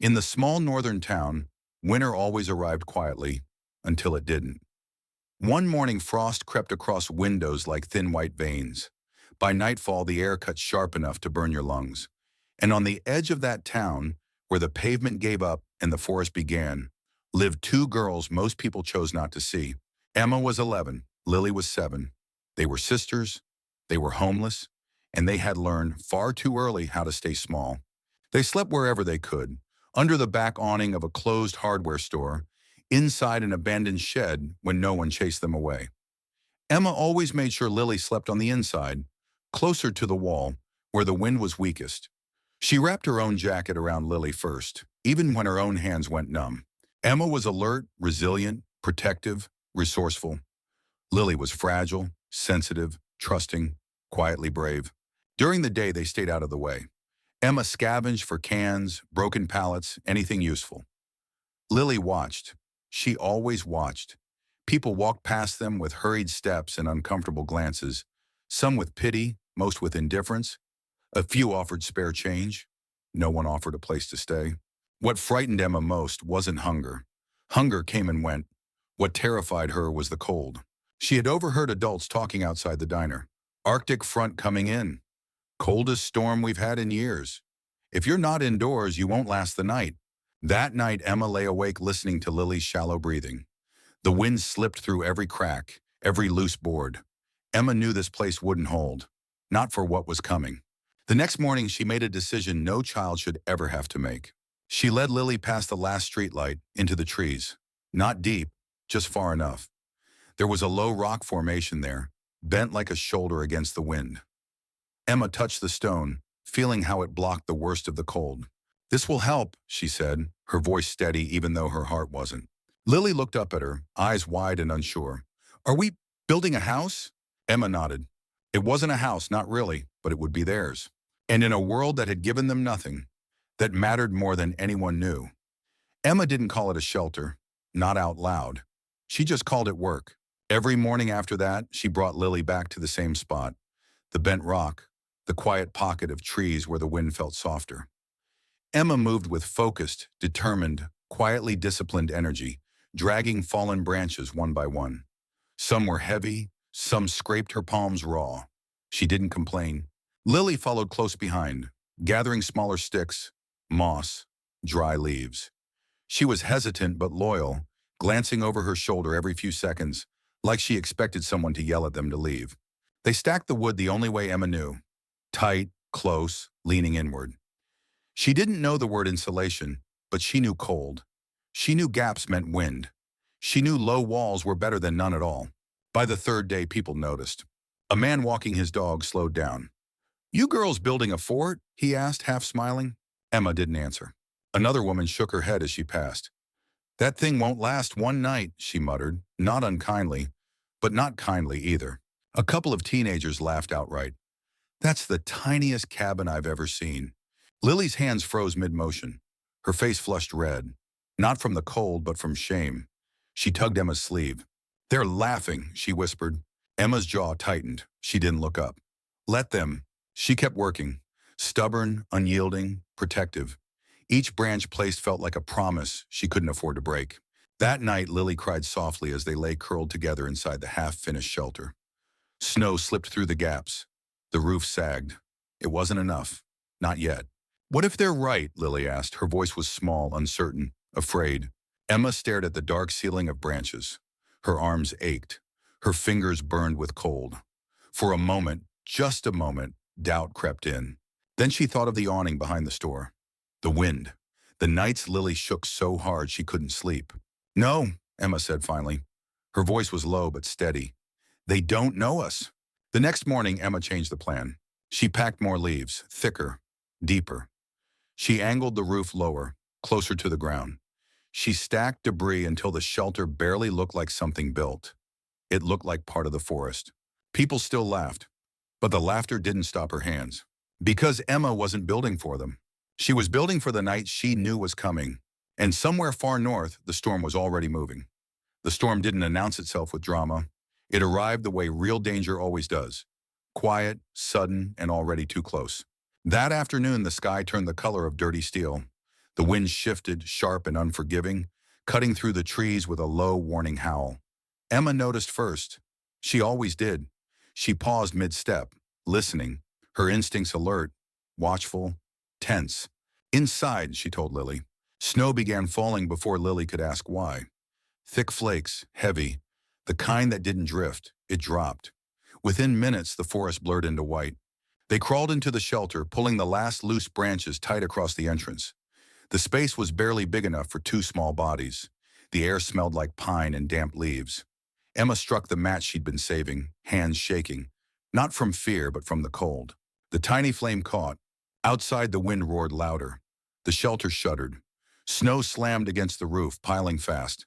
In the small northern town, winter always arrived quietly until it didn't. One morning, frost crept across windows like thin white veins. By nightfall, the air cut sharp enough to burn your lungs. And on the edge of that town, where the pavement gave up and the forest began, lived two girls most people chose not to see. Emma was 11, Lily was 7. They were sisters, they were homeless, and they had learned far too early how to stay small. They slept wherever they could, under the back awning of a closed hardware store, inside an abandoned shed when no one chased them away. Emma always made sure Lily slept on the inside, closer to the wall, where the wind was weakest. She wrapped her own jacket around Lily first, even when her own hands went numb. Emma was alert, resilient, protective, resourceful. Lily was fragile, sensitive, trusting, quietly brave. During the day, they stayed out of the way. Emma scavenged for cans, broken pallets, anything useful. Lily watched. She always watched. People walked past them with hurried steps and uncomfortable glances, some with pity, most with indifference. A few offered spare change. No one offered a place to stay. What frightened Emma most wasn't hunger. Hunger came and went. What terrified her was the cold. She had overheard adults talking outside the diner. Arctic front coming in. Coldest storm we've had in years. If you're not indoors, you won't last the night. That night, Emma lay awake listening to Lily's shallow breathing. The wind slipped through every crack, every loose board. Emma knew this place wouldn't hold. Not for what was coming. The next morning, she made a decision no child should ever have to make. She led Lily past the last streetlight, into the trees. Not deep, just far enough. There was a low rock formation there, bent like a shoulder against the wind. Emma touched the stone, feeling how it blocked the worst of the cold. "This will help," she said, her voice steady even though her heart wasn't. Lily looked up at her, eyes wide and unsure. "Are we building a house?" Emma nodded. It wasn't a house, not really, but it would be theirs. And in a world that had given them nothing, that mattered more than anyone knew. Emma didn't call it a shelter, not out loud. She just called it work. Every morning after that, she brought Lily back to the same spot, the bent rock, the quiet pocket of trees where the wind felt softer. Emma moved with focused, determined, quietly disciplined energy, dragging fallen branches one by one. Some were heavy, some scraped her palms raw. She didn't complain. Lily followed close behind, gathering smaller sticks, moss, dry leaves. She was hesitant but loyal, glancing over her shoulder every few seconds, like she expected someone to yell at them to leave. They stacked the wood the only way Emma knew. Tight, close, leaning inward. She didn't know the word insulation, but she knew cold. She knew gaps meant wind. She knew low walls were better than none at all. By the third day, people noticed. A man walking his dog slowed down. "You girls building a fort?" he asked, half smiling. Emma didn't answer. Another woman shook her head as she passed. "That thing won't last one night," she muttered, not unkindly, but not kindly either. A couple of teenagers laughed outright. "That's the tiniest cabin I've ever seen." Lily's hands froze mid-motion. Her face flushed red, not from the cold, but from shame. She tugged Emma's sleeve. "They're laughing," she whispered. Emma's jaw tightened. She didn't look up. "Let them." She kept working, stubborn, unyielding, protective. Each branch placed felt like a promise she couldn't afford to break. That night, Lily cried softly as they lay curled together inside the half-finished shelter. Snow slipped through the gaps. The roof sagged. It wasn't enough. Not yet. "What if they're right?" Lily asked. Her voice was small, uncertain, afraid. Emma stared at the dark ceiling of branches. Her arms ached. Her fingers burned with cold. For a moment, just a moment, doubt crept in. Then she thought of the awning behind the store. The wind. The nights Lily shook so hard she couldn't sleep. "No," Emma said finally. Her voice was low but steady. "They don't know us." The next morning, Emma changed the plan. She packed more leaves, thicker, deeper. She angled the roof lower, closer to the ground. She stacked debris until the shelter barely looked like something built. It looked like part of the forest. People still laughed, but the laughter didn't stop her hands. Because Emma wasn't building for them. She was building for the night she knew was coming. And somewhere far north, the storm was already moving. The storm didn't announce itself with drama. It arrived the way real danger always does. Quiet, sudden, and already too close. That afternoon, the sky turned the color of dirty steel. The wind shifted, sharp and unforgiving, cutting through the trees with a low, warning howl. Emma noticed first. She always did. She paused mid-step, listening, her instincts alert, watchful, tense. Inside, she told Lily. Snow began falling before Lily could ask why. Thick flakes, heavy, the kind that didn't drift. It dropped. Within minutes, the forest blurred into white. They crawled into the shelter, pulling the last loose branches tight across the entrance. The space was barely big enough for two small bodies. The air smelled like pine and damp leaves. Emma struck the match she'd been saving, hands shaking, not from fear but from the cold. The tiny flame caught. Outside, the wind roared louder. The shelter shuddered. Snow slammed against the roof, piling fast.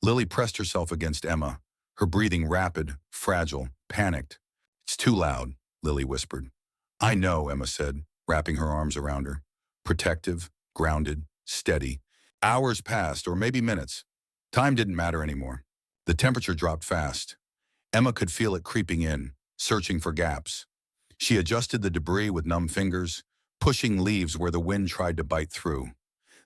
Lily pressed herself against Emma, her breathing rapid, fragile, panicked. "It's too loud," Lily whispered. "I know," Emma said, wrapping her arms around her. Protective, grounded, steady. Hours passed, or maybe minutes. Time didn't matter anymore. The temperature dropped fast. Emma could feel it creeping in, searching for gaps. She adjusted the debris with numb fingers, pushing leaves where the wind tried to bite through.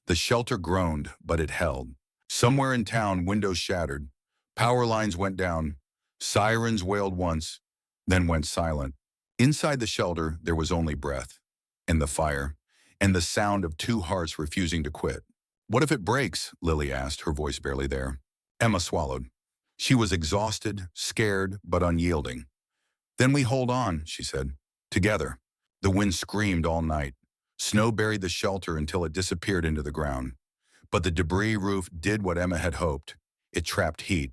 The shelter groaned, but it held. Somewhere in town, windows shattered. Power lines went down. Sirens wailed once, then went silent. Inside the shelter, there was only breath, and the fire, and the sound of two hearts refusing to quit. "What if it breaks?" Lily asked, her voice barely there. Emma swallowed. She was exhausted, scared, but unyielding. "Then we hold on," she said. "Together." The wind screamed all night. Snow buried the shelter until it disappeared into the ground. But the debris roof did what Emma had hoped. It trapped heat.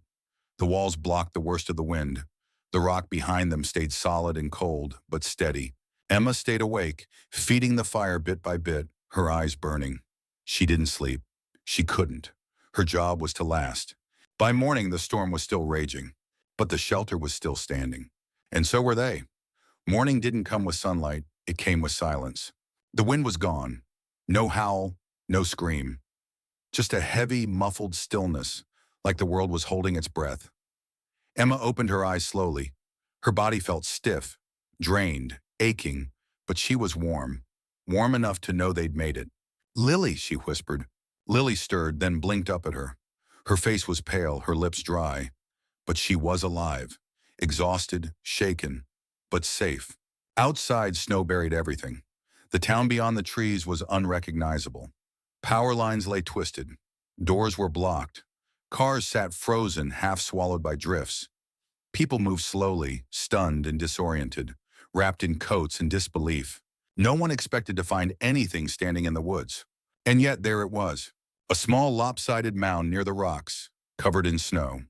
The walls blocked the worst of the wind. The rock behind them stayed solid and cold, but steady. Emma stayed awake, feeding the fire bit by bit, her eyes burning. She didn't sleep. She couldn't. Her job was to last. By morning, the storm was still raging, but the shelter was still standing. And so were they. Morning didn't come with sunlight. It came with silence. The wind was gone. No howl, no scream. Just a heavy, muffled stillness, like the world was holding its breath. Emma opened her eyes slowly. Her body felt stiff, drained, aching, but she was warm. Warm enough to know they'd made it. "Lily," she whispered. Lily stirred, then blinked up at her. Her face was pale, her lips dry. But she was alive, exhausted, shaken, but safe. Outside, snow buried everything. The town beyond the trees was unrecognizable. Power lines lay twisted. Doors were blocked. Cars sat frozen, half swallowed by drifts. People moved slowly, stunned and disoriented, wrapped in coats and disbelief. No one expected to find anything standing in the woods. And yet there it was, a small lopsided mound near the rocks, covered in snow.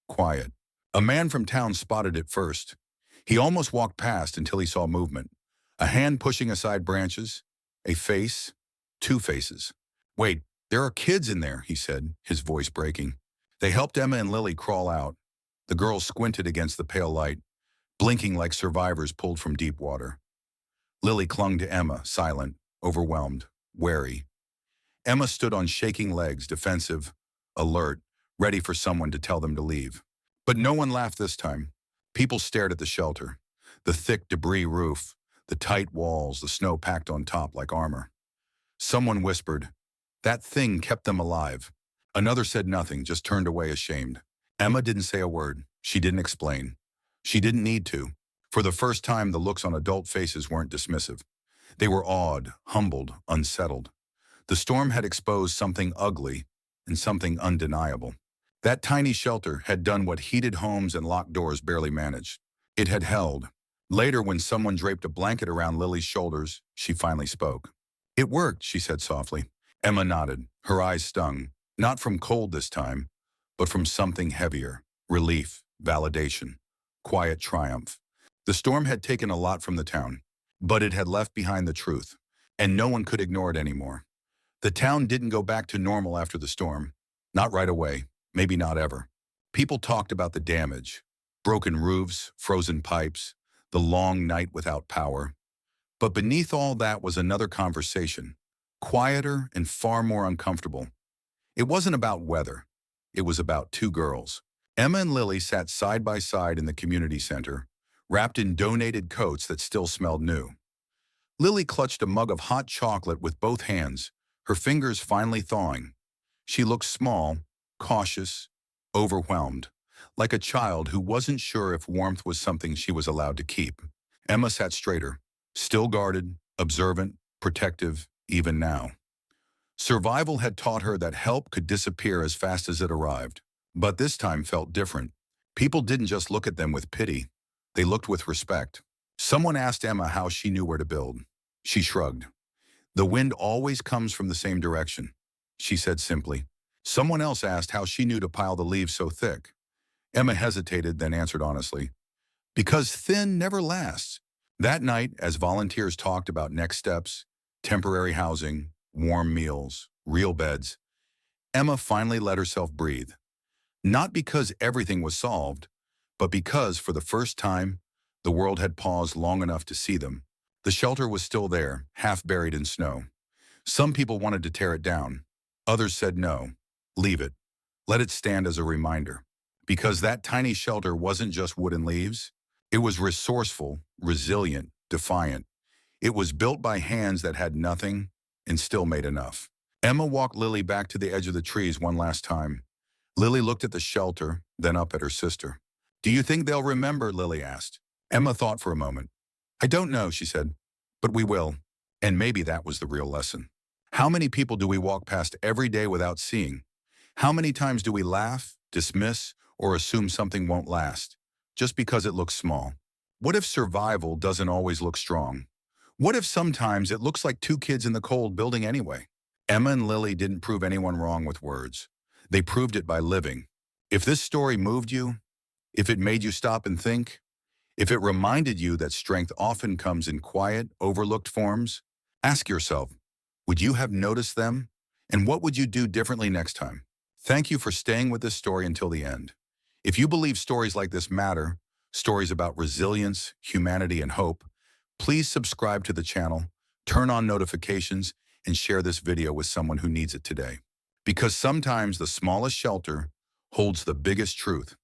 Quiet. A man from town spotted it first. He almost walked past until he saw movement. A hand pushing aside branches, a face, two faces. "Wait, there are kids in there," he said, his voice breaking. They helped Emma and Lily crawl out. The girls squinted against the pale light, blinking like survivors pulled from deep water. Lily clung to Emma, silent, overwhelmed, wary. Emma stood on shaking legs, defensive, alert, ready for someone to tell them to leave. But no one laughed this time. People stared at the shelter, the thick debris roof, the tight walls, the snow packed on top like armor. Someone whispered, "That thing kept them alive." Another said nothing, just turned away ashamed. Emma didn't say a word. She didn't explain. She didn't need to. For the first time, the looks on adult faces weren't dismissive. They were awed, humbled, unsettled. The storm had exposed something ugly and something undeniable. That tiny shelter had done what heated homes and locked doors barely managed. It had held. Later, when someone draped a blanket around Lily's shoulders, she finally spoke. "It worked," she said softly. Emma nodded. Her eyes stung, not from cold this time, but from something heavier. Relief, validation, quiet triumph. The storm had taken a lot from the town, but it had left behind the truth, and no one could ignore it anymore. The town didn't go back to normal after the storm. Not right away, maybe not ever. People talked about the damage, broken roofs, frozen pipes, the long night without power. But beneath all that was another conversation, quieter and far more uncomfortable. It wasn't about weather. It was about two girls. Emma and Lily sat side by side in the community center, wrapped in donated coats that still smelled new. Lily clutched a mug of hot chocolate with both hands, her fingers finally thawing. She looked small, cautious, overwhelmed, like a child who wasn't sure if warmth was something she was allowed to keep. Emma sat straighter, still guarded, observant, protective, even now. Survival had taught her that help could disappear as fast as it arrived. But this time felt different. People didn't just look at them with pity. They looked with respect. Someone asked Emma how she knew where to build. She shrugged. The wind always comes from the same direction, she said simply. Someone else asked how she knew to pile the leaves so thick. Emma hesitated, then answered honestly, because thin never lasts. That night, as volunteers talked about next steps, temporary housing, warm meals, real beds, Emma finally let herself breathe. Not because everything was solved, but because, for the first time, the world had paused long enough to see them. The shelter was still there, half buried in snow. Some people wanted to tear it down. Others said no, leave it. Let it stand as a reminder. Because that tiny shelter wasn't just wood and leaves. It was resourceful, resilient, defiant. It was built by hands that had nothing and still made enough. Emma walked Lily back to the edge of the trees one last time. Lily looked at the shelter, then up at her sister. Do you think they'll remember? Lily asked. Emma thought for a moment. I don't know, she said, but we will. And maybe that was the real lesson. How many people do we walk past every day without seeing? How many times do we laugh, dismiss, or assume something won't last, just because it looks small? What if survival doesn't always look strong? What if sometimes it looks like two kids in the cold building anyway? Emma and Lily didn't prove anyone wrong with words. They proved it by living. If this story moved you, if it made you stop and think, if it reminded you that strength often comes in quiet, overlooked forms, ask yourself, would you have noticed them? And what would you do differently next time? Thank you for staying with this story until the end. If you believe stories like this matter, stories about resilience, humanity, and hope, please subscribe to the channel, turn on notifications, and share this video with someone who needs it today. Because sometimes the smallest shelter holds the biggest truth.